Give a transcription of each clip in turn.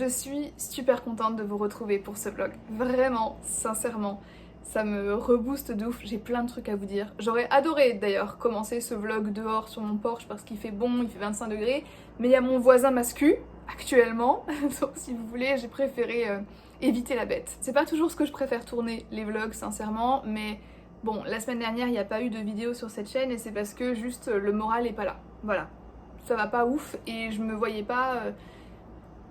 Je suis super contente de vous retrouver pour ce vlog. Vraiment, sincèrement, ça me rebooste de ouf. J'ai plein de trucs à vous dire. J'aurais adoré d'ailleurs commencer ce vlog dehors sur mon porche parce qu'il fait bon, il fait 25 degrés. Mais il y a mon voisin mascu actuellement. Donc si vous voulez, j'ai préféré éviter la bête. C'est pas toujours ce que je préfère tourner, les vlogs, sincèrement. Mais bon, la semaine dernière, il n'y a pas eu de vidéo sur cette chaîne et c'est parce que juste le moral est pas là. Voilà. Ça va pas ouf et je me voyais pas...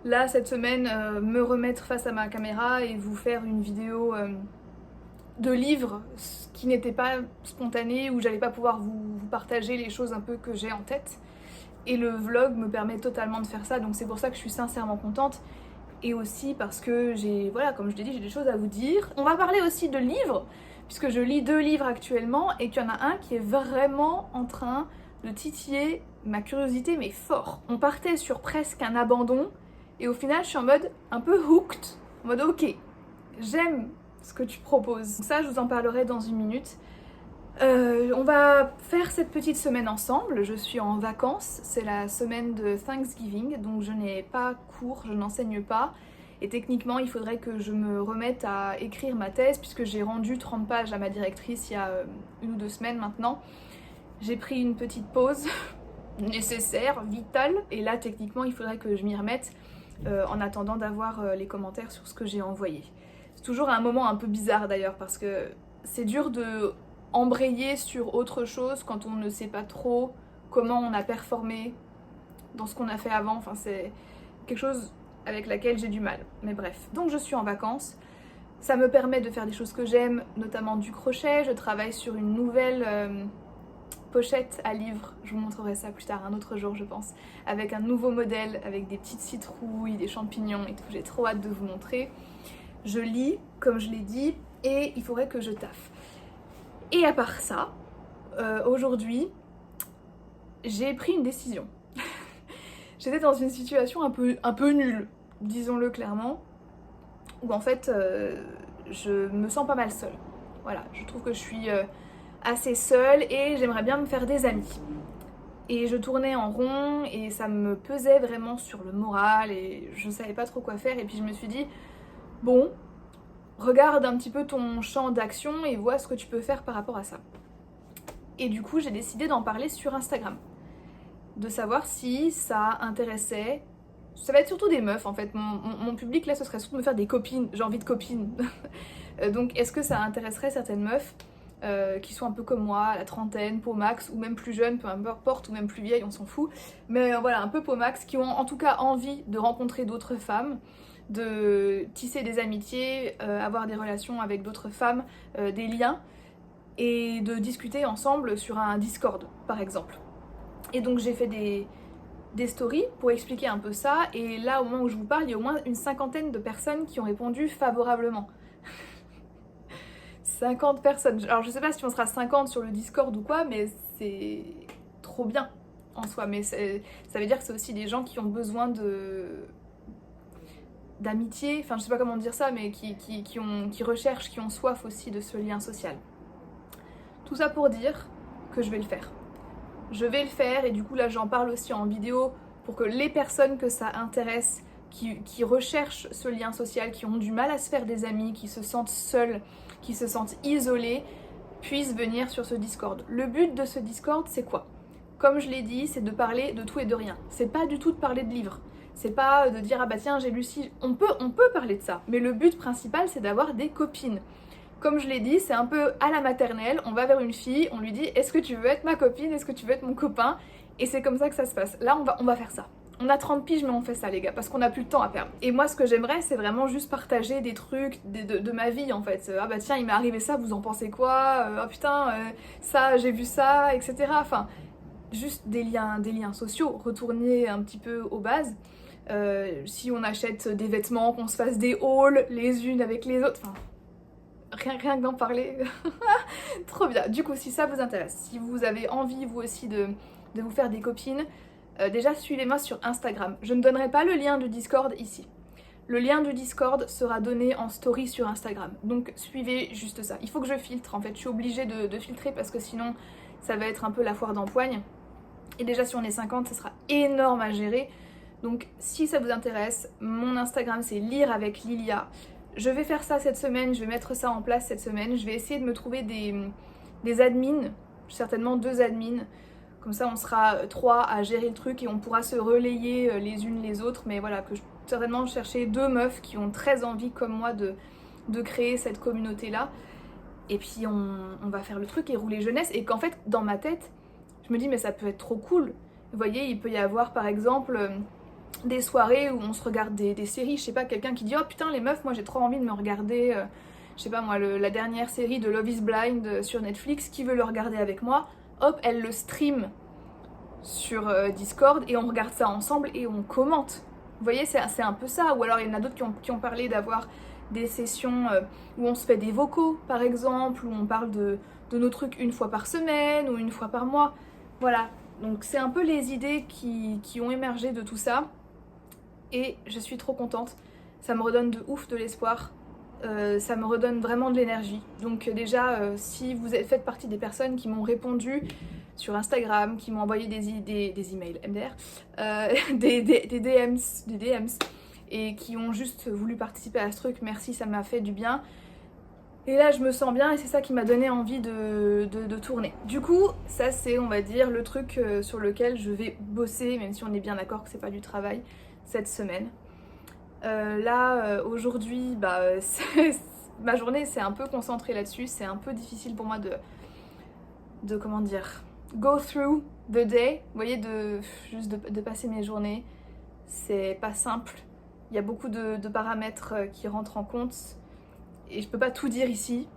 là cette semaine me remettre face à ma caméra et vous faire une vidéo de livre qui n'était pas spontanée, où j'allais pas pouvoir vous partager les choses un peu que j'ai en tête, et le vlog me permet totalement de faire ça, donc c'est pour ça que je suis sincèrement contente, et aussi parce que j'ai, voilà, comme je l'ai dit, j'ai des choses à vous dire. On va parler aussi de livres, puisque je lis 2 livres actuellement et qu'il y en a un qui est vraiment en train de titiller ma curiosité mais fort. On partait sur presque un abandon et au final, je suis en mode un peu hooked, en mode ok, j'aime ce que tu proposes. Ça, je vous en parlerai dans une minute. On va faire cette petite semaine ensemble. Je suis en vacances, c'est la semaine de Thanksgiving, donc je n'ai pas cours, je n'enseigne pas. Et techniquement, il faudrait que je me remette à écrire ma thèse, puisque j'ai rendu 30 pages à ma directrice il y a 1 ou 2 semaines maintenant. J'ai pris une petite pause nécessaire, vitale, et là, techniquement, il faudrait que je m'y remette. En attendant d'avoir les commentaires sur ce que j'ai envoyé. C'est toujours un moment un peu bizarre d'ailleurs parce que c'est dur de embrayer sur autre chose quand on ne sait pas trop comment on a performé dans ce qu'on a fait avant. Enfin, c'est quelque chose avec laquelle j'ai du mal. Mais bref, donc je suis en vacances. Ça me permet de faire des choses que j'aime, notamment du crochet. Je travaille sur une nouvelle pochette à livres, je vous montrerai ça plus tard un autre jour je pense, avec un nouveau modèle, avec des petites citrouilles, des champignons et tout, j'ai trop hâte de vous montrer. Je lis, comme je l'ai dit, et il faudrait que je taffe. Et à part ça, aujourd'hui, j'ai pris une décision. J'étais dans une situation un peu nulle, disons-le clairement, où en fait, je me sens pas mal seule. Voilà, je trouve que je suis... assez seule et j'aimerais bien me faire des amis. Et je tournais en rond et ça me pesait vraiment sur le moral et je savais pas trop quoi faire, et puis je me suis dit bon, regarde un petit peu ton champ d'action et vois ce que tu peux faire par rapport à ça. Et du coup j'ai décidé d'en parler sur Instagram, de savoir si ça intéressait. Ça va être surtout des meufs en fait, mon public là ce serait surtout de me faire des copines, j'ai envie de copines. Donc est-ce que ça intéresserait certaines meufs qui sont un peu comme moi, à la trentaine, peau max, ou même plus jeunes, peu importe, ou même plus vieilles, on s'en fout. Mais voilà, un peu peau max, qui ont en tout cas envie de rencontrer d'autres femmes, de tisser des amitiés, avoir des relations avec d'autres femmes, des liens, et de discuter ensemble sur un Discord, par exemple. Et donc j'ai fait des stories pour expliquer un peu ça, et là, au moment où je vous parle, il y a au moins une 50aine de personnes qui ont répondu favorablement. 50 personnes. Alors je sais pas si on sera 50 sur le Discord ou quoi, mais c'est trop bien en soi. Mais ça veut dire que c'est aussi des gens qui ont besoin d'amitié, enfin je sais pas comment dire ça, mais qui recherchent, qui ont soif aussi de ce lien social. Tout ça pour dire que je vais le faire. Je vais le faire, et du coup là j'en parle aussi en vidéo pour que les personnes que ça intéresse, qui recherchent ce lien social, qui ont du mal à se faire des amis, qui se sentent seuls, qui se sentent isolés, puissent venir sur ce Discord. Le but de ce Discord, c'est quoi? Comme je l'ai dit, c'est de parler de tout et de rien. C'est pas du tout de parler de livres. C'est pas de dire ah bah tiens j'ai lu ci. On peut parler de ça, mais le but principal c'est d'avoir des copines. Comme je l'ai dit, c'est un peu à la maternelle, on va vers une fille, on lui dit est-ce que tu veux être ma copine, est-ce que tu veux être mon copain? Et c'est comme ça que ça se passe. Là on va faire ça. On a 30 piges mais on fait ça les gars, parce qu'on a plus le temps à perdre. Et moi ce que j'aimerais c'est vraiment juste partager des trucs de ma vie en fait. Ah bah tiens il m'est arrivé ça, vous en pensez quoi? Ah putain ça j'ai vu ça, etc. Enfin juste des liens sociaux, retourner un petit peu aux bases. Si on achète des vêtements, qu'on se fasse des hauls les unes avec les autres, enfin rien que d'en parler, trop bien. Du coup si ça vous intéresse, si vous avez envie vous aussi de vous faire des copines, déjà suivez-moi sur Instagram. Je ne donnerai pas le lien du Discord ici. Le lien du Discord sera donné en story sur Instagram. Donc suivez juste ça. Il faut que je filtre en fait. Je suis obligée de filtrer parce que sinon ça va être un peu la foire d'empoigne. Et déjà si on est 50, ça sera énorme à gérer. Donc si ça vous intéresse, mon Instagram c'est Lire avec Lilia. Je vais faire ça cette semaine, je vais mettre ça en place cette semaine. Je vais essayer de me trouver des admins, certainement 2 admins. Comme ça on sera 3 à gérer le truc et on pourra se relayer les unes les autres. Mais voilà, que je certainement chercher 2 meufs qui ont très envie comme moi de créer cette communauté là. Et puis on va faire le truc et rouler jeunesse. Et qu'en fait dans ma tête, je me dis mais ça peut être trop cool. Vous voyez, il peut y avoir par exemple des soirées où on se regarde des séries. Je sais pas, quelqu'un qui dit oh putain les meufs, moi j'ai trop envie de me regarder je sais pas moi, la dernière série de Love is Blind sur Netflix, qui veut le regarder avec moi? Hop, elle le stream sur Discord et on regarde ça ensemble et on commente. Vous voyez, c'est un peu ça. Ou alors il y en a d'autres qui ont parlé d'avoir des sessions où on se fait des vocaux par exemple, où on parle de nos trucs une fois par semaine ou une fois par mois. Voilà, donc c'est un peu les idées qui ont émergé de tout ça. Et je suis trop contente. Ça me redonne de ouf de l'espoir. Ça me redonne vraiment de l'énergie. Donc déjà, si vous faites partie des personnes qui m'ont répondu sur Instagram, qui m'ont envoyé des emails MDR, des DMs, et qui ont juste voulu participer à ce truc, merci, ça m'a fait du bien. Et là je me sens bien et c'est ça qui m'a donné envie de tourner. Du coup, ça c'est, on va dire, le truc sur lequel je vais bosser, même si on est bien d'accord que c'est pas du travail, cette semaine. Aujourd'hui, ma journée s'est un peu concentrée là-dessus. C'est un peu difficile pour moi de comment dire, go through the day. Vous voyez, juste de passer mes journées. C'est pas simple. Il y a beaucoup de paramètres qui rentrent en compte. Et je peux pas tout dire ici.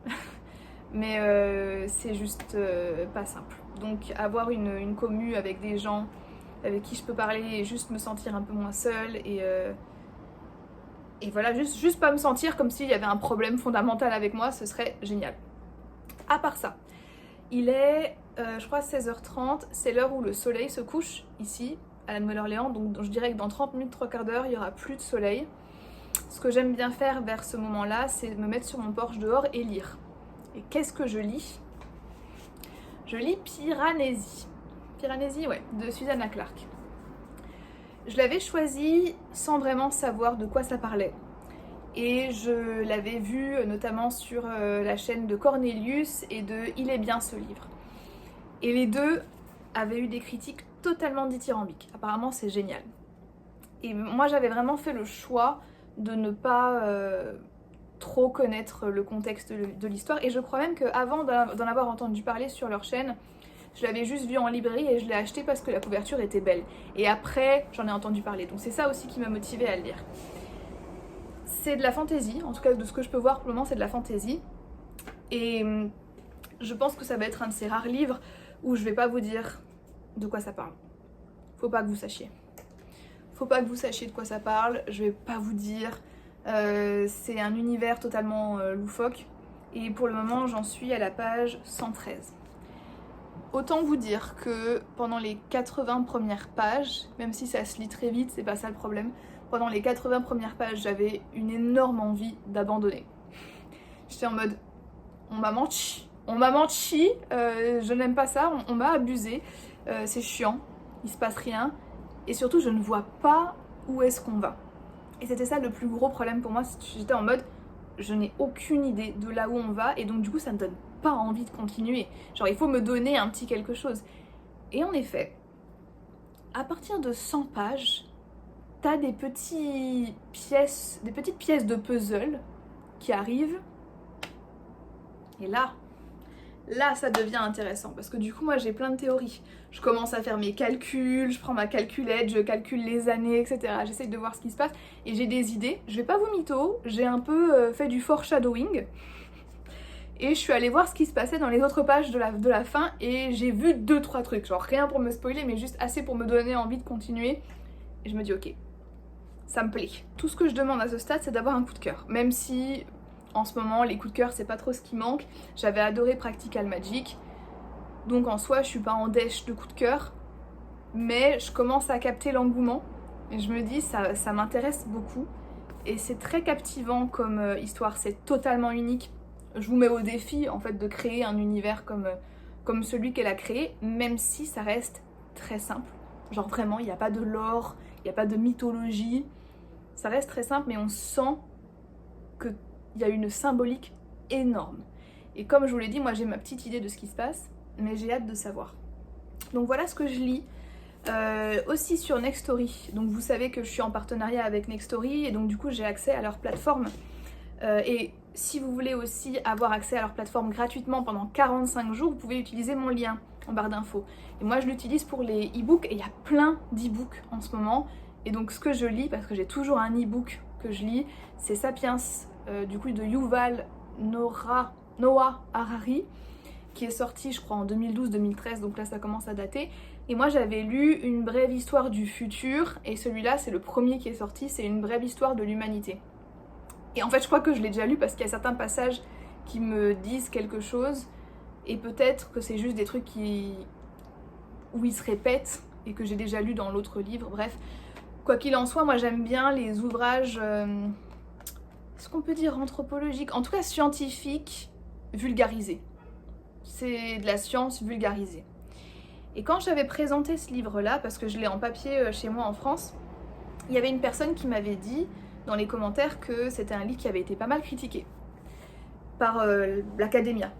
Mais c'est juste pas simple. Donc avoir une commu avec des gens avec qui je peux parler et juste me sentir un peu moins seule et voilà, juste pas me sentir comme s'il y avait un problème fondamental avec moi, ce serait génial. À part ça, il est, je crois, 16h30, c'est l'heure où le soleil se couche, ici, à la Nouvelle-Orléans, donc je dirais que dans 30 minutes, 3/4 d'heure, il n'y aura plus de soleil. Ce que j'aime bien faire vers ce moment-là, c'est me mettre sur mon porche dehors et lire. Et qu'est-ce que je lis? Je lis Piranesi. Piranesi, ouais, de Susanna Clarke. Je l'avais choisi sans vraiment savoir de quoi ça parlait. Et je l'avais vu notamment sur la chaîne de Cornelius et de Il est bien ce livre. Et les deux avaient eu des critiques totalement dithyrambiques. Apparemment c'est génial. Et moi j'avais vraiment fait le choix de ne pas trop connaître le contexte de l'histoire. Et je crois même qu'avant d'en avoir entendu parler sur leur chaîne, je l'avais juste vu en librairie et je l'ai acheté parce que la couverture était belle. Et après, j'en ai entendu parler. Donc c'est ça aussi qui m'a motivée à le lire. C'est de la fantaisie, en tout cas de ce que je peux voir pour le moment, c'est de la fantaisie. Et je pense que ça va être un de ces rares livres où je vais pas vous dire de quoi ça parle. Faut pas que vous sachiez. Faut pas que vous sachiez de quoi ça parle. Je vais pas vous dire. C'est un univers totalement loufoque. Et pour le moment, j'en suis à la page 113. Autant vous dire que pendant les 80 premières pages, même si ça se lit très vite, c'est pas ça le problème, pendant les 80 premières pages, j'avais une énorme envie d'abandonner. J'étais en mode, on m'a menti, je n'aime pas ça, on m'a abusé, c'est chiant, il se passe rien, et surtout je ne vois pas où est-ce qu'on va. Et c'était ça le plus gros problème pour moi, j'étais en mode, je n'ai aucune idée de là où on va, et donc du coup ça me donne pas envie de continuer. Genre il faut me donner un petit quelque chose. Et en effet, à partir de 100 pages, t'as des petites pièces de puzzle qui arrivent. Et là ça devient intéressant parce que du coup moi j'ai plein de théories. Je commence à faire mes calculs, je prends ma calculette, je calcule les années, etc. J'essaye de voir ce qui se passe et j'ai des idées. Je vais pas vous mytho, j'ai un peu fait du foreshadowing. Et je suis allée voir ce qui se passait dans les autres pages de la fin et j'ai vu 2-3 trucs, genre rien pour me spoiler mais juste assez pour me donner envie de continuer. Et je me dis ok, ça me plaît. Tout ce que je demande à ce stade c'est d'avoir un coup de cœur. Même si en ce moment les coups de cœur c'est pas trop ce qui manque. J'avais adoré Practical Magic. Donc en soi je suis pas en dèche de coup de cœur. Mais je commence à capter l'engouement. Et je me dis ça m'intéresse beaucoup. Et c'est très captivant comme histoire, c'est totalement unique. Je vous mets au défi en fait de créer un univers comme celui qu'elle a créé, même si ça reste très simple. Genre vraiment, il n'y a pas de lore, il n'y a pas de mythologie, ça reste très simple, mais on sent qu'il y a une symbolique énorme. Et comme je vous l'ai dit, moi j'ai ma petite idée de ce qui se passe, mais j'ai hâte de savoir. Donc voilà ce que je lis. Aussi sur Nextory, donc vous savez que je suis en partenariat avec Nextory et donc du coup j'ai accès à leur plateforme. Et si vous voulez aussi avoir accès à leur plateforme gratuitement pendant 45 jours, vous pouvez utiliser mon lien en barre d'infos. Et moi je l'utilise pour les e-books et il y a plein d'e-books en ce moment. Et donc ce que je lis, parce que j'ai toujours un e-book que je lis, c'est Sapiens du coup de Yuval Noah Harari, qui est sorti je crois en 2012-2013, donc là ça commence à dater. Et moi j'avais lu Une brève histoire du futur, et celui-là c'est le premier qui est sorti, c'est Une brève histoire de l'humanité. Et en fait je crois que je l'ai déjà lu parce qu'il y a certains passages qui me disent quelque chose, et peut-être que c'est juste des trucs où ils se répètent, et que j'ai déjà lu dans l'autre livre, bref. Quoi qu'il en soit, moi j'aime bien les ouvrages, est-ce qu'on peut dire anthropologiques, en tout cas scientifiques, vulgarisés. C'est de la science vulgarisée. Et quand j'avais présenté ce livre-là, parce que je l'ai en papier chez moi en France, il y avait une personne qui m'avait dit dans les commentaires que c'était un livre qui avait été pas mal critiqué par l'Academia.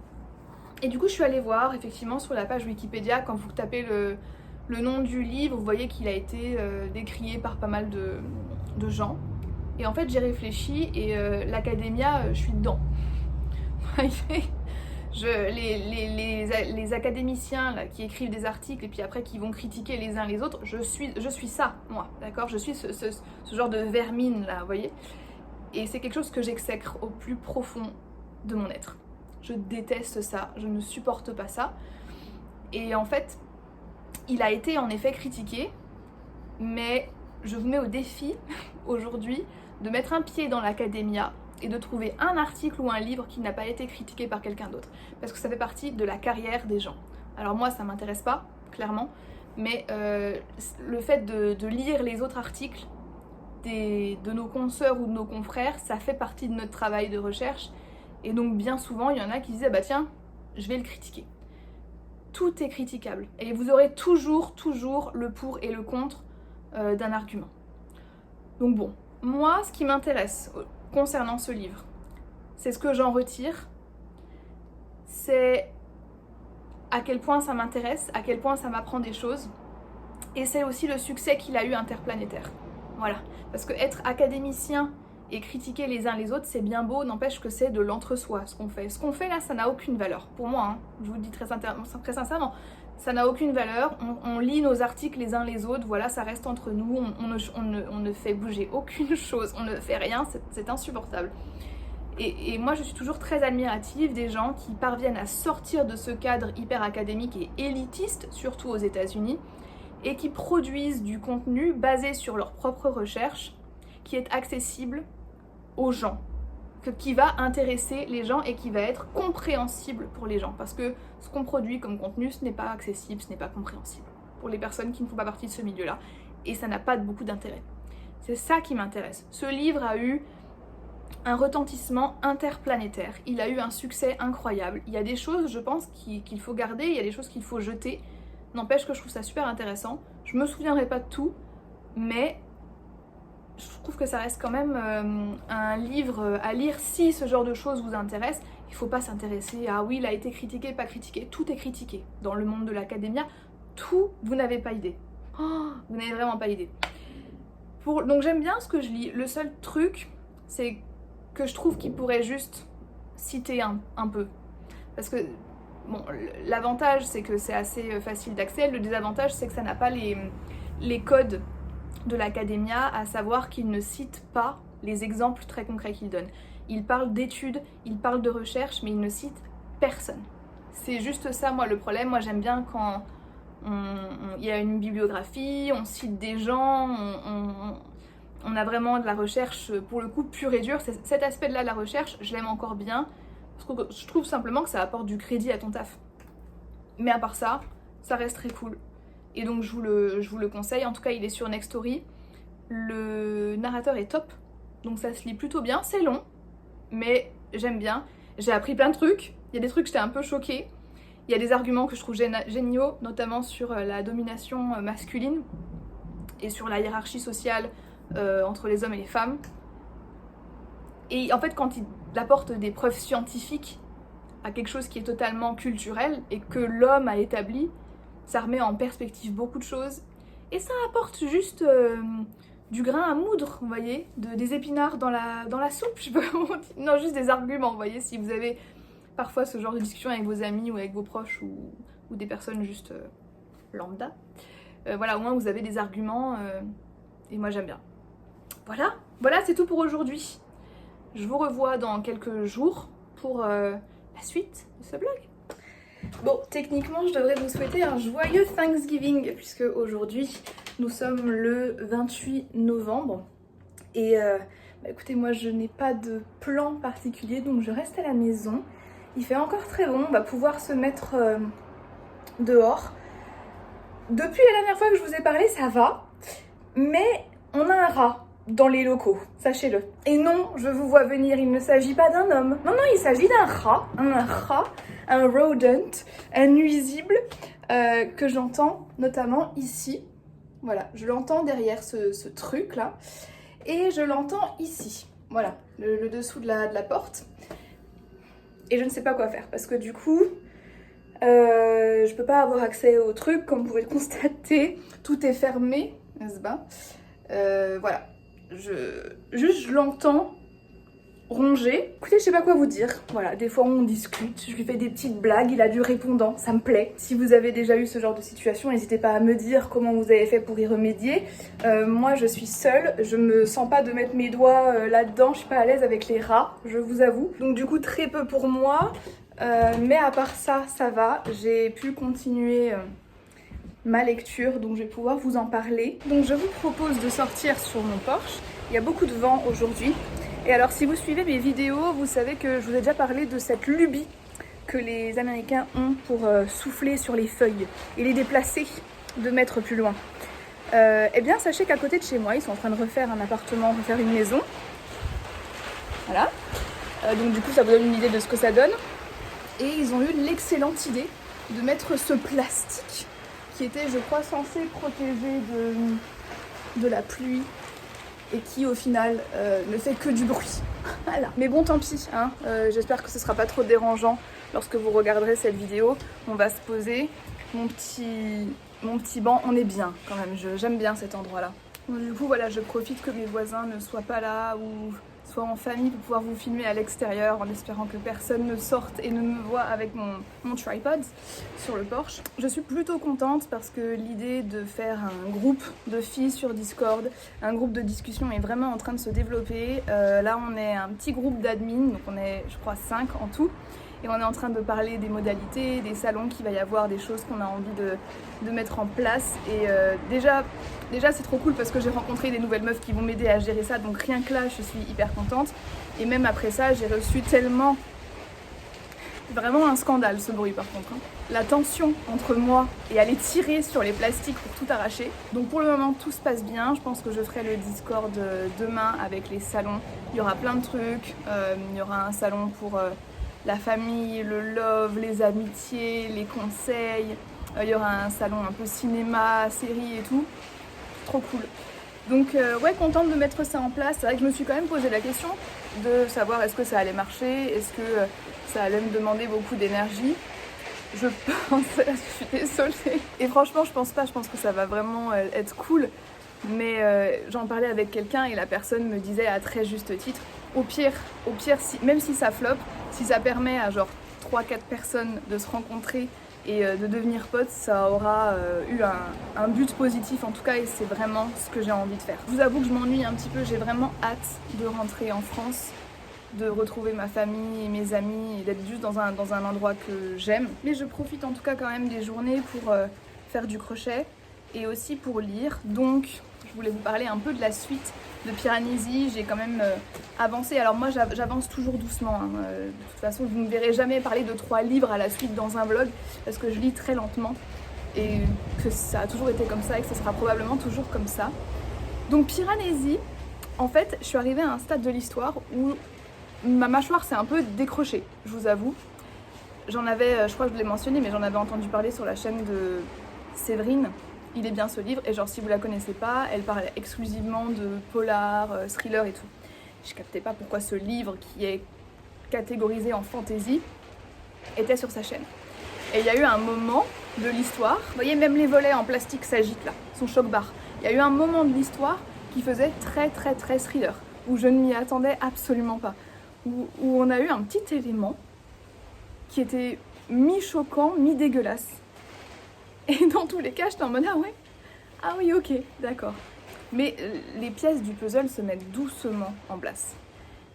Et du coup je suis allée voir effectivement sur la page Wikipédia, quand vous tapez le nom du livre, vous voyez qu'il a été décrié par pas mal de gens. Et en fait j'ai réfléchi et l'Academia, je suis dedans. Les académiciens là, qui écrivent des articles et puis après qui vont critiquer les uns les autres, je suis ça, moi, d'accord? Je suis ce genre de vermine là, vous voyez? Et c'est quelque chose que j'exècre au plus profond de mon être. Je déteste ça, je ne supporte pas ça. Et en fait, il a été en effet critiqué, mais je vous mets au défi aujourd'hui de mettre un pied dans l'Academia et de trouver un article ou un livre qui n'a pas été critiqué par quelqu'un d'autre. Parce que ça fait partie de la carrière des gens. Alors moi, ça m'intéresse pas, clairement, mais le fait de lire les autres articles de nos consoeurs ou de nos confrères, ça fait partie de notre travail de recherche. Et donc bien souvent, il y en a qui disent « Ah bah tiens, je vais le critiquer ». Tout est critiquable. Et vous aurez toujours le pour et le contre d'un argument. Donc bon, moi, ce qui m'intéresse concernant ce livre, c'est ce que j'en retire, c'est à quel point ça m'intéresse, à quel point ça m'apprend des choses, et c'est aussi le succès qu'il a eu interplanétaire. Voilà, parce que être académicien et critiquer les uns les autres, c'est bien beau, n'empêche que c'est de l'entre-soi ce qu'on fait. Ce qu'on fait là, ça n'a aucune valeur, pour moi, hein. Je vous le dis très sincèrement, ça n'a aucune valeur, on lit nos articles les uns les autres, voilà, ça reste entre nous, on ne fait bouger aucune chose, on ne fait rien, c'est insupportable. Et moi je suis toujours très admirative des gens qui parviennent à sortir de ce cadre hyper académique et élitiste, surtout aux États-Unis, et qui produisent du contenu basé sur leur propre recherche, qui est accessible aux gens, qui va intéresser les gens et qui va être compréhensible pour les gens. Parce que ce qu'on produit comme contenu, ce n'est pas accessible, ce n'est pas compréhensible pour les personnes qui ne font pas partie de ce milieu-là. Et ça n'a pas beaucoup d'intérêt. C'est ça qui m'intéresse. Ce livre a eu un retentissement interplanétaire. Il a eu un succès incroyable. Il y a des choses, je pense, qu'il faut garder, il y a des choses qu'il faut jeter. N'empêche que je trouve ça super intéressant. Je me souviendrai pas de tout, mais je trouve que ça reste quand même un livre à lire si ce genre de choses vous intéresse. Il faut pas s'intéresser à oui, il a été critiqué, pas critiqué. Tout est critiqué dans le monde de l'Academia. Tout, vous n'avez pas idée. Oh, vous n'avez vraiment pas idée. Donc j'aime bien ce que je lis. Le seul truc, c'est que je trouve qu'il pourrait juste citer un peu. Parce que, bon, l'avantage c'est que c'est assez facile d'accès. Le désavantage c'est que ça n'a pas les codes de l'Academia, à savoir qu'il ne cite pas les exemples très concrets qu'il donne. Il parle d'études, il parle de recherche, mais il ne cite personne. C'est juste ça, moi, le problème. Moi, j'aime bien quand il y a une bibliographie, on cite des gens, on a vraiment de la recherche, pour le coup, pure et dure. Cet aspect-là de la recherche, je l'aime encore bien. Je trouve simplement que ça apporte du crédit à ton taf. Mais à part ça, ça reste très cool. Et donc je vous le conseille, en tout cas il est sur Nextory. Le narrateur est top, donc ça se lit plutôt bien, c'est long, mais j'aime bien. J'ai appris plein de trucs, il y a des trucs j'étais un peu choquée, il y a des arguments que je trouve géniaux, notamment sur la domination masculine. et sur la hiérarchie sociale entre les hommes et les femmes. Et en fait, quand il apporte des preuves scientifiques à quelque chose qui est totalement culturel et que l'homme a établi, ça remet en perspective beaucoup de choses. Et ça apporte juste du grain à moudre, vous voyez, des épinards dans la soupe, je sais pas comment on dit. Non, juste des arguments, vous voyez, si vous avez parfois ce genre de discussion avec vos amis ou avec vos proches ou des personnes juste lambda. Voilà, au moins vous avez des arguments et moi j'aime bien. Voilà, c'est tout pour aujourd'hui. Je vous revois dans quelques jours pour la suite de ce blog. Bon, techniquement, je devrais vous souhaiter un joyeux Thanksgiving puisque aujourd'hui, nous sommes le 28 novembre. Et écoutez, moi, je n'ai pas de plan particulier, donc je reste à la maison. Il fait encore très bon, on va pouvoir se mettre dehors. Depuis la dernière fois que je vous ai parlé, ça va, mais on a un rat dans les locaux, sachez-le. Et non, je vous vois venir, il ne s'agit pas d'un homme. Non, il s'agit d'un rat, un rodent, un nuisible que j'entends notamment ici. Voilà, je l'entends derrière ce truc-là. Et je l'entends ici. Voilà, le dessous de la porte. Et je ne sais pas quoi faire parce que du coup, je peux pas avoir accès au truc, comme vous pouvez le constater. Tout est fermé, n'est-ce pas? Voilà. Je l'entends ronger. Écoutez, je sais pas quoi vous dire. Voilà, des fois on discute, je lui fais des petites blagues, il a du répondant, ça me plaît. Si vous avez déjà eu ce genre de situation, n'hésitez pas à me dire comment vous avez fait pour y remédier. Moi je suis seule, je me sens pas de mettre mes doigts là-dedans, je suis pas à l'aise avec les rats, je vous avoue. Donc du coup très peu pour moi, mais à part ça, ça va. J'ai pu continuer ma lecture, donc je vais pouvoir vous en parler. Donc je vous propose de sortir sur mon porche. Il y a beaucoup de vent aujourd'hui. Et alors si vous suivez mes vidéos, vous savez que je vous ai déjà parlé de cette lubie que les Américains ont pour souffler sur les feuilles et les déplacer 2 mètres plus loin. Eh bien sachez qu'à côté de chez moi, ils sont en train de refaire un appartement, refaire une maison. Voilà. Donc du coup ça vous donne une idée de ce que ça donne. Et ils ont eu l'excellente idée de mettre ce plastique qui était, je crois, censé protéger de la pluie et qui au final ne fait que du bruit. Voilà. Mais bon, tant pis, hein. J'espère que ce sera pas trop dérangeant lorsque vous regarderez cette vidéo. On va se poser, mon petit banc, on est bien quand même, j'aime bien cet endroit là. Du coup voilà, je profite que mes voisins ne soient pas là ou soit en famille pour pouvoir vous filmer à l'extérieur en espérant que personne ne sorte et ne me voit avec mon tripod sur le porche. Je suis plutôt contente parce que l'idée de faire un groupe de filles sur Discord, un groupe de discussion est vraiment en train de se développer. Là on est un petit groupe d'admins, donc on est je crois 5 en tout. Et on est en train de parler des modalités, des salons qu'il va y avoir, des choses qu'on a envie de mettre en place. Et déjà c'est trop cool parce que j'ai rencontré des nouvelles meufs qui vont m'aider à gérer ça. Donc rien que là, je suis hyper contente. Et même après ça, j'ai reçu tellement... Vraiment un scandale ce bruit par contre. Hein. La tension entre moi et aller tirer sur les plastiques pour tout arracher. Donc pour le moment, tout se passe bien. Je pense que je ferai le Discord demain avec les salons. Il y aura plein de trucs. Il y aura un salon pour... la famille, le love, les amitiés, les conseils. Il y aura un salon un peu cinéma, série et tout. Trop cool. Donc ouais, contente de mettre ça en place. C'est vrai que je me suis quand même posé la question de savoir est-ce que ça allait marcher, est-ce que ça allait me demander beaucoup d'énergie. Je pense, je suis désolée. Et franchement, je pense pas, je pense que ça va vraiment être cool. Mais j'en parlais avec quelqu'un et la personne me disait à très juste titre, au pire même si ça floppe, si ça permet à genre 3-4 personnes de se rencontrer et de devenir potes, ça aura eu un but positif en tout cas et c'est vraiment ce que j'ai envie de faire. Je vous avoue que je m'ennuie un petit peu, j'ai vraiment hâte de rentrer en France, de retrouver ma famille et mes amis et d'être juste dans un endroit que j'aime. Mais je profite en tout cas quand même des journées pour faire du crochet et aussi pour lire. Donc je voulais vous parler un peu de la suite de Piranesi. J'ai quand même avancé. Alors moi j'avance toujours doucement. Hein. De toute façon vous ne me verrez jamais parler de 3 livres à la suite dans un vlog parce que je lis très lentement et que ça a toujours été comme ça et que ce sera probablement toujours comme ça. Donc Piranesi, en fait je suis arrivée à un stade de l'histoire où ma mâchoire s'est un peu décrochée, je vous avoue. J'en avais, je crois que je l'ai mentionné, mais j'en avais entendu parler sur la chaîne de Séverine il est bien ce livre, et genre si vous la connaissez pas, elle parle exclusivement de polar, thriller et tout. Je captais pas pourquoi ce livre qui est catégorisé en fantasy était sur sa chaîne. Et il y a eu un moment de l'histoire, vous voyez même les volets en plastique s'agitent là, son choc-barre. Il y a eu un moment de l'histoire qui faisait très thriller, où je ne m'y attendais absolument pas. Où on a eu un petit élément qui était mi-choquant, mi-dégueulasse. Et dans tous les cas, j'étais en mode ah ouais, ah oui ok, d'accord. Mais les pièces du puzzle se mettent doucement en place.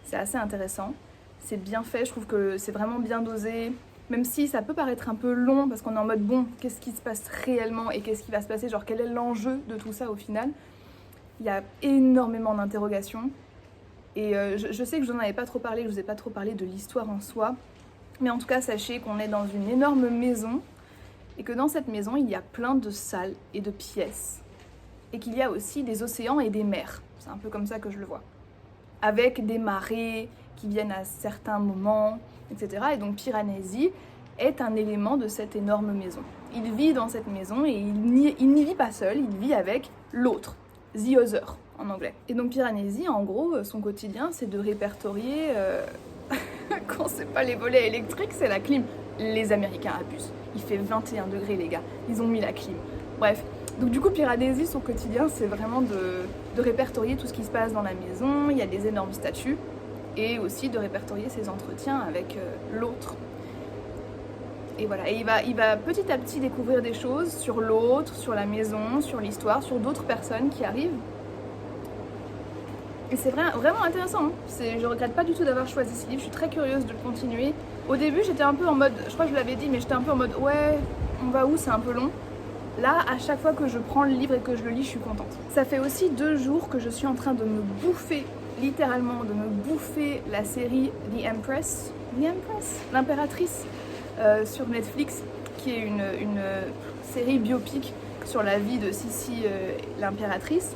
C'est assez intéressant, c'est bien fait, je trouve que c'est vraiment bien dosé. Même si ça peut paraître un peu long parce qu'on est en mode bon, qu'est-ce qui se passe réellement et qu'est-ce qui va se passer, genre quel est l'enjeu de tout ça au final. Il y a énormément d'interrogations et je sais que je n'en avais pas trop parlé, je vous ai pas trop parlé de l'histoire en soi, mais en tout cas sachez qu'on est dans une énorme maison et que dans cette maison il y a plein de salles et de pièces et qu'il y a aussi des océans et des mers, c'est un peu comme ça que je le vois, avec des marées qui viennent à certains moments, etc. Et donc Piranesi est un élément de cette énorme maison. Il vit dans cette maison et il n'y vit pas seul, il vit avec l'autre, the other en anglais. Et donc Piranesi, en gros, son quotidien, c'est de répertorier, quand c'est pas les volets électriques, c'est la clim. Les Américains abusent. Il fait 21 degrés les gars, ils ont mis la clim. Bref, donc du coup Piranesi, son quotidien, c'est vraiment de répertorier tout ce qui se passe dans la maison, il y a des énormes statues, et aussi de répertorier ses entretiens avec l'autre. Et voilà, et il va petit à petit découvrir des choses sur l'autre, sur la maison, sur l'histoire, sur d'autres personnes qui arrivent. Et c'est vraiment intéressant, hein. Je regrette pas du tout d'avoir choisi ce livre, je suis très curieuse de le continuer. Au début j'étais un peu en mode, je crois que je l'avais dit, mais j'étais un peu en mode ouais, on va où, c'est un peu long. Là, à chaque fois que je prends le livre et que je le lis, je suis contente. Ça fait aussi 2 jours que je suis en train de me bouffer, littéralement, de me bouffer la série The Empress, l'impératrice, sur Netflix, qui est une série biopic sur la vie de Sissi, l'impératrice.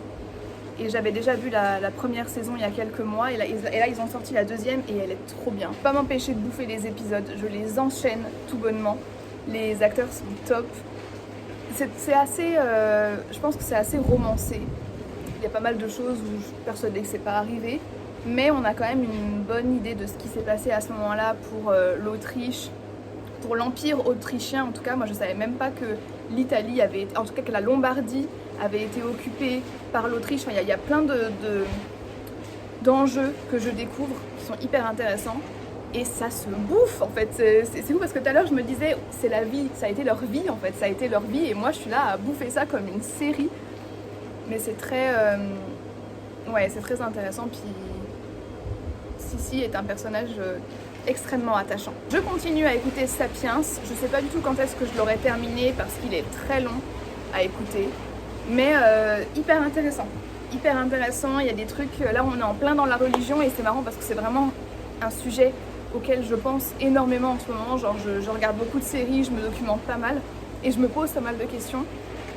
Et j'avais déjà vu la première saison il y a quelques mois, et là ils ont sorti la deuxième et elle est trop bien. Je peux pas m'empêcher de bouffer les épisodes, je les enchaîne tout bonnement. Les acteurs sont top. C'est assez, je pense que c'est assez romancé. Il y a pas mal de choses où je suis persuadée que c'est pas arrivé, mais on a quand même une bonne idée de ce qui s'est passé à ce moment-là pour l'Autriche, pour l'Empire autrichien. En tout cas, moi je savais même pas que l'Italie avait été, en tout cas que la Lombardie avait été occupée par l'Autriche. Enfin, il y a plein d'enjeux que je découvre qui sont hyper intéressants. Et ça se bouffe en fait, c'est fou parce que tout à l'heure je me disais c'est la vie, ça a été leur vie en fait, ça a été leur vie et moi je suis là à bouffer ça comme une série. Mais c'est très, ouais c'est très intéressant, puis Sissi est un personnage extrêmement attachant. Je continue à écouter Sapiens, je sais pas du tout quand est-ce que je l'aurai terminé parce qu'il est très long à écouter, mais hyper intéressant, il y a des trucs, là on est en plein dans la religion et c'est marrant parce que c'est vraiment un sujet auquel je pense énormément en ce moment, genre je regarde beaucoup de séries, je me documente pas mal et je me pose pas mal de questions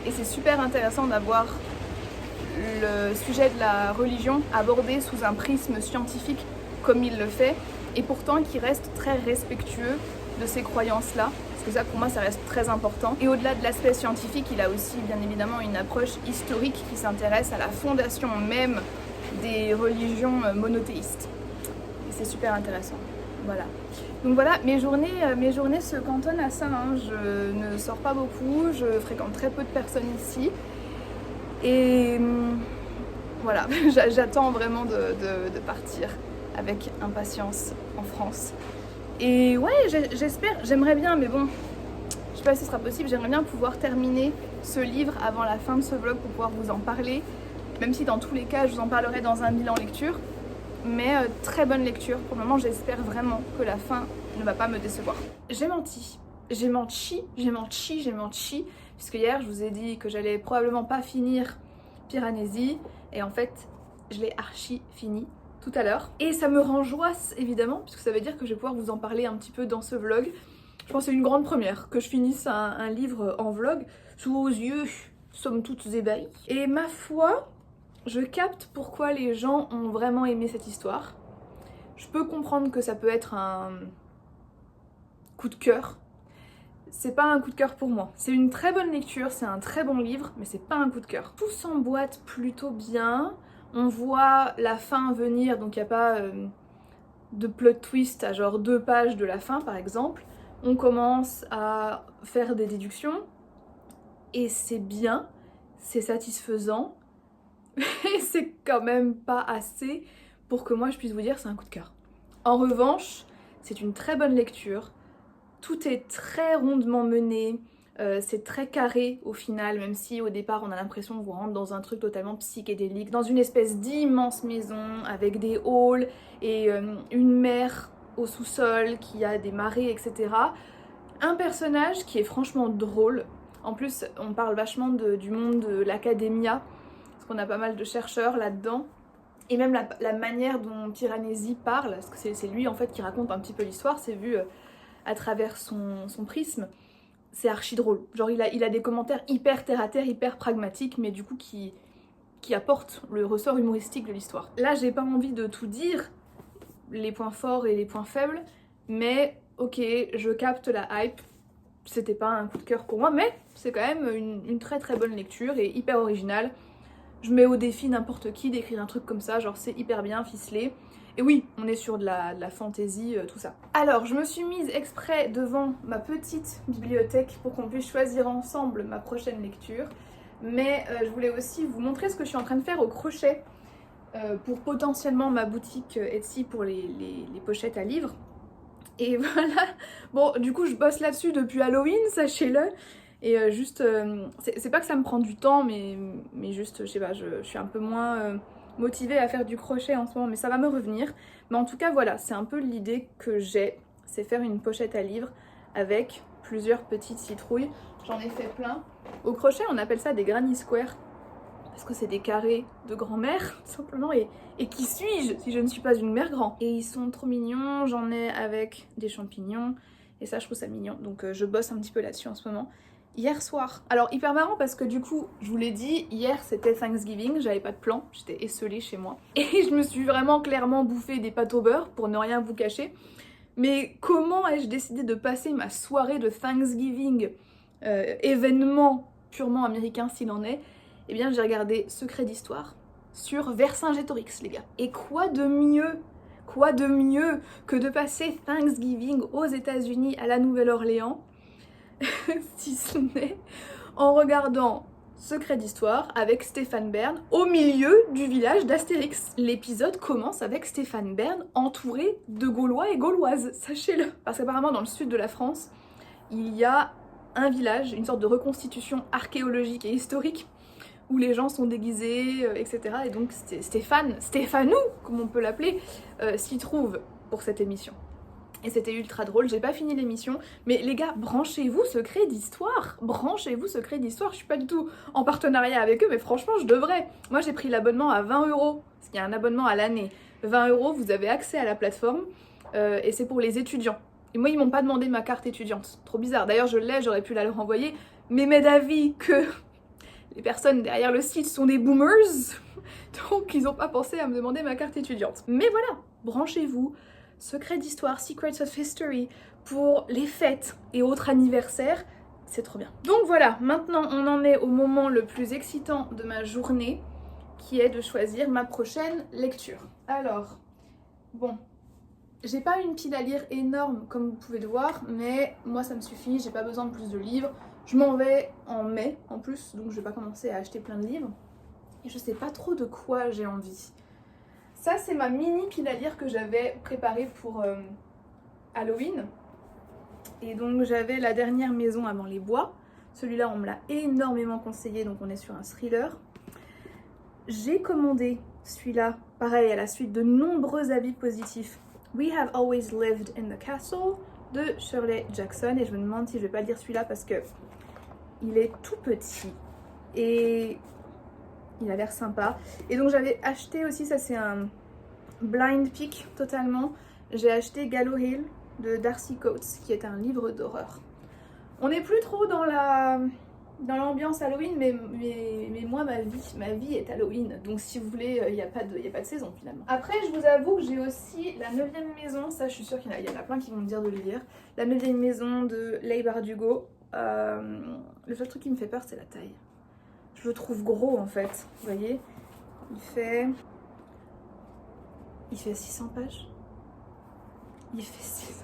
et c'est super intéressant d'avoir le sujet de la religion abordé sous un prisme scientifique comme il le fait et pourtant qui reste très respectueux de ces croyances-là, parce que ça pour moi ça reste très important. Et au-delà de l'aspect scientifique, il a aussi bien évidemment une approche historique qui s'intéresse à la fondation même des religions monothéistes. Et c'est super intéressant. Voilà. Donc voilà, mes journées se cantonnent à ça, hein. Je ne sors pas beaucoup, je fréquente très peu de personnes ici. Et voilà, j'attends vraiment de partir avec impatience en France. Et ouais, j'espère, j'aimerais bien, mais bon, je sais pas si ce sera possible, j'aimerais bien pouvoir terminer ce livre avant la fin de ce vlog pour pouvoir vous en parler, même si dans tous les cas, je vous en parlerai dans un bilan lecture. Mais très bonne lecture. Pour le moment, j'espère vraiment que la fin ne va pas me décevoir. J'ai menti, puisque hier, je vous ai dit que j'allais probablement pas finir Piranesi, et en fait, je l'ai archi fini tout à l'heure. Et ça me rend joisse, évidemment, puisque ça veut dire que je vais pouvoir vous en parler un petit peu dans ce vlog. Je pense que c'est une grande première, que je finisse un livre en vlog, sous vos yeux, somme toute ébahis. Et ma foi, je capte pourquoi les gens ont vraiment aimé cette histoire. Je peux comprendre que ça peut être un coup de cœur. c'est pas un coup de cœur pour moi. C'est une très bonne lecture, c'est un très bon livre, mais c'est pas un coup de cœur. Tout s'emboîte plutôt bien, on voit la fin venir, donc il n'y a pas de plot twist à genre 2 pages de la fin par exemple. On commence à faire des déductions, et c'est bien, c'est satisfaisant, mais c'est quand même pas assez pour que moi je puisse vous dire c'est un coup de cœur. En revanche, c'est une très bonne lecture, tout est très rondement mené, c'est très carré au final, même si au départ on a l'impression qu'on rentre dans un truc totalement psychédélique, dans une espèce d'immense maison avec des halls et une mer au sous-sol qui a des marées, etc. Un personnage qui est franchement drôle. En plus, on parle vachement du monde de l'académia, parce qu'on a pas mal de chercheurs là-dedans. Et même la manière dont Piranesi parle, parce que c'est lui en fait qui raconte un petit peu l'histoire, c'est vu à travers son prisme, c'est archi drôle. Genre il a des commentaires hyper terre-à-terre, hyper pragmatiques, mais du coup qui apportent le ressort humoristique de l'histoire. Là, j'ai pas envie de tout dire, les points forts et les points faibles, mais ok, je capte la hype. C'était pas un coup de cœur pour moi, mais c'est quand même une très très bonne lecture et hyper originale. Je mets au défi n'importe qui d'écrire un truc comme ça, genre c'est hyper bien ficelé. Et oui, on est sur de la fantaisie, tout ça. Alors, je me suis mise exprès devant ma petite bibliothèque pour qu'on puisse choisir ensemble ma prochaine lecture. Mais je voulais aussi vous montrer ce que je suis en train de faire au crochet pour potentiellement ma boutique Etsy pour les pochettes à livres. Et voilà, bon du coup je bosse là-dessus depuis Halloween, sachez-le. Et c'est pas que ça me prend du temps, mais juste, je sais pas, je suis un peu moins motivée à faire du crochet en ce moment, mais ça va me revenir. Mais en tout cas voilà, c'est un peu l'idée que j'ai, c'est faire une pochette à livres avec plusieurs petites citrouilles. J'en ai fait plein. Au crochet on appelle ça des granny squares, parce que c'est des carrés de grand-mère, tout simplement, et qui suis-je si je ne suis pas une mère grand? Et ils sont trop mignons, j'en ai avec des champignons, et ça je trouve ça mignon, donc je bosse un petit peu là-dessus en ce moment. Hier soir, alors hyper marrant parce que du coup, je vous l'ai dit, hier c'était Thanksgiving, j'avais pas de plan, j'étais esselée chez moi, et je me suis vraiment clairement bouffé des pâtes au beurre, pour ne rien vous cacher. Mais comment ai-je décidé de passer ma soirée de Thanksgiving, événement purement américain s'il en est? Eh bien j'ai regardé Secret d'Histoire sur Vercingétorix les gars. Et quoi de mieux que de passer Thanksgiving aux États-Unis à la Nouvelle-Orléans, si ce n'est en regardant Secret d'Histoire avec Stéphane Bern au milieu du village d'Astérix. L'épisode commence avec Stéphane Bern entouré de Gaulois et Gauloises, sachez-le. Parce qu'apparemment dans le sud de la France, il y a un village, une sorte de reconstitution archéologique et historique où les gens sont déguisés, etc. Et donc Stéphanou, comme on peut l'appeler, s'y trouve pour cette émission. Et c'était ultra drôle, j'ai pas fini l'émission, mais les gars, branchez-vous Secret d'Histoire, je suis pas du tout en partenariat avec eux, mais franchement je devrais. Moi j'ai pris l'abonnement à 20 €, parce qu'il y a un abonnement à l'année. 20 €, vous avez accès à la plateforme, et c'est pour les étudiants. Et moi ils m'ont pas demandé ma carte étudiante, trop bizarre. D'ailleurs je l'ai, j'aurais pu la leur envoyer, mais m'est d'avis que les personnes derrière le site sont des boomers, donc ils n'ont pas pensé à me demander ma carte étudiante. Mais voilà, branchez-vous, Secret d'Histoire, Secrets of History, pour les fêtes et autres anniversaires, c'est trop bien. Donc voilà, maintenant on en est au moment le plus excitant de ma journée, qui est de choisir ma prochaine lecture. Alors, bon, j'ai pas une pile à lire énorme comme vous pouvez le voir, mais moi ça me suffit, j'ai pas besoin de plus de livres. Je m'en vais en mai en plus, donc je vais pas commencer à acheter plein de livres. Et je sais pas trop de quoi j'ai envie. Ça c'est ma mini pile à lire que j'avais préparée pour Halloween. Et donc j'avais La dernière maison avant les bois. Celui-là on me l'a énormément conseillé, donc on est sur un thriller. J'ai commandé celui-là, pareil à la suite de nombreux avis positifs. We Have Always Lived in the Castle de Shirley Jackson. Et je me demande si je vais pas lire celui-là parce que il est tout petit et il a l'air sympa. Et donc j'avais acheté aussi, ça c'est un blind pick totalement, j'ai acheté Gallow Hill de Darcy Coates qui est un livre d'horreur. On n'est plus trop dans la dans l'ambiance Halloween, mais moi ma vie est Halloween, donc si vous voulez, il n'y a pas de saison finalement. Après je vous avoue que j'ai aussi La 9e maison, ça je suis sûre qu'il y en a plein qui vont me dire de le lire. La 9e maison de Leigh Bardugo. Le seul truc qui me fait peur c'est la taille. Je le trouve gros en fait, vous voyez. Il fait 600 pages. Il fait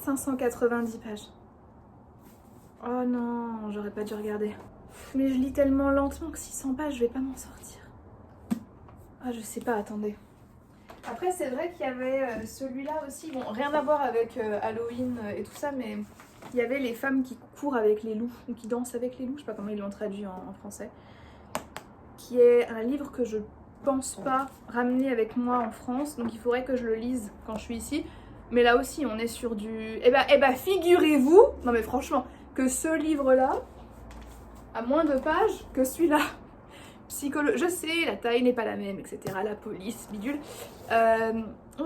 590 pages. Oh non, j'aurais pas dû regarder. Mais je lis tellement lentement que 600 pages, je vais pas m'en sortir. Ah, je sais pas, attendez. Après, c'est vrai qu'il y avait celui-là aussi. Bon, rien à voir avec Halloween et tout ça, mais il y avait Les femmes qui courent avec les loups, ou qui dansent avec les loups, je sais pas comment ils l'ont traduit en français. Qui est un livre que je pense pas ramener avec moi en France, donc il faudrait que je le lise quand je suis ici. Mais là aussi, on est sur du... Eh ben, figurez-vous, non mais franchement, que ce livre-là a moins de pages que celui-là. Je sais, la taille n'est pas la même, etc. La police, bidule.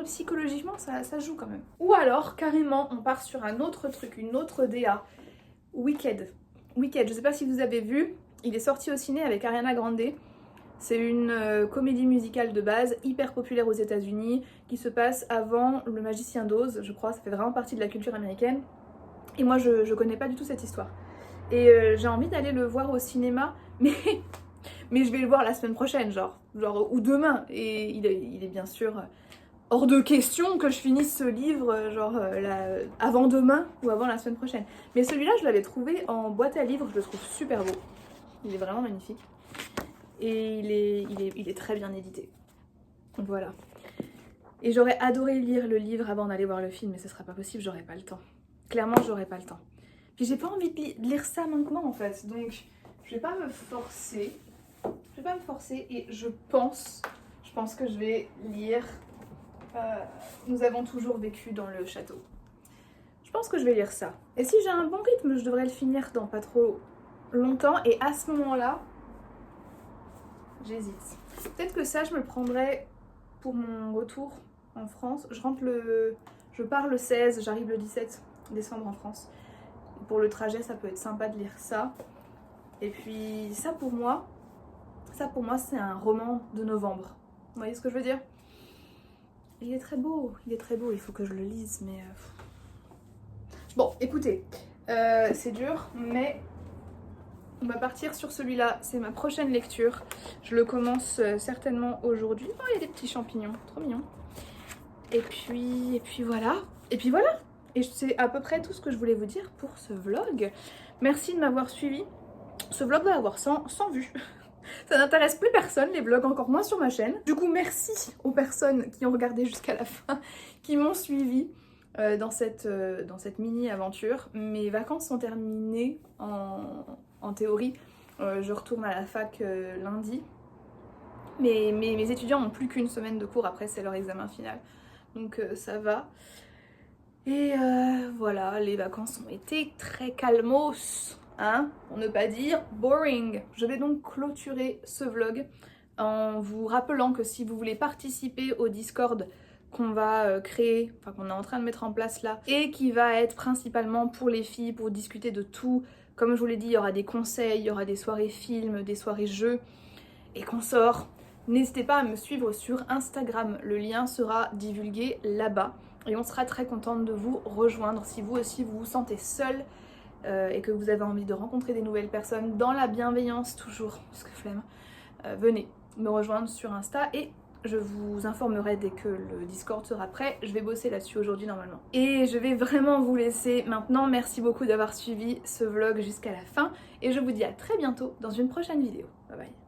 Psychologiquement, ça joue quand même. Ou alors, carrément, on part sur un autre truc, une autre DA. Wicked, je sais pas si vous avez vu, il est sorti au ciné avec Ariana Grande. C'est une comédie musicale de base, hyper populaire aux États-Unis, qui se passe avant Le Magicien d'Oz, je crois, ça fait vraiment partie de la culture américaine. Et moi, je connais pas du tout cette histoire. Et j'ai envie d'aller le voir au cinéma, mais je vais le voir la semaine prochaine, genre ou demain. Et il est bien sûr hors de question que je finisse ce livre, avant demain ou avant la semaine prochaine. Mais celui-là, je l'avais trouvé en boîte à livres, je le trouve super beau. Il est vraiment magnifique. Et il est très bien édité. Donc voilà. Et j'aurais adoré lire le livre avant d'aller voir le film, mais ce sera pas possible, j'aurais pas le temps. Clairement, j'aurais pas le temps. Puis j'ai pas envie de lire ça maintenant en fait, donc je vais pas me forcer. Et je pense que je vais lire Nous avons toujours vécu dans le château. Je pense que je vais lire ça. Et si j'ai un bon rythme, je devrais le finir dans pas trop longtemps. Et à ce moment-là, j'hésite. Peut-être que ça, je me le prendrai pour mon retour en France. Je pars le 16, j'arrive le 17 décembre en France. Pour le trajet, ça peut être sympa de lire ça. Et puis ça pour moi, c'est un roman de novembre. Vous voyez ce que je veux dire? Il est très beau, il faut que je le lise, mais... Bon, écoutez, c'est dur, mais on va partir sur celui-là, c'est ma prochaine lecture. Je le commence certainement aujourd'hui. Oh, il y a des petits champignons, trop mignon. Et puis voilà. Et c'est à peu près tout ce que je voulais vous dire pour ce vlog. Merci de m'avoir suivi. Ce vlog va avoir 100 vues. Ça n'intéresse plus personne, les vlogs, encore moins sur ma chaîne. Du coup, merci aux personnes qui ont regardé jusqu'à la fin, qui m'ont suivi dans cette mini-aventure. Mes vacances sont terminées en théorie. Je retourne à la fac lundi. Mais mes étudiants n'ont plus qu'une semaine de cours, après c'est leur examen final. Donc ça va. Et voilà, les vacances ont été très calmos, hein, pour ne pas dire boring. Je vais donc clôturer ce vlog en vous rappelant que si vous voulez participer au Discord qu'on va créer, enfin qu'on est en train de mettre en place là, et qui va être principalement pour les filles, pour discuter de tout. Comme je vous l'ai dit, il y aura des conseils, il y aura des soirées films, des soirées jeux et consorts. N'hésitez pas à me suivre sur Instagram, le lien sera divulgué là-bas. Et on sera très contente de vous rejoindre si vous aussi vous vous sentez seul et que vous avez envie de rencontrer des nouvelles personnes dans la bienveillance toujours, parce que flemme. Venez me rejoindre sur Insta et je vous informerai dès que le Discord sera prêt. Je vais bosser là-dessus aujourd'hui normalement. Et je vais vraiment vous laisser maintenant. Merci beaucoup d'avoir suivi ce vlog jusqu'à la fin et je vous dis à très bientôt dans une prochaine vidéo. Bye bye.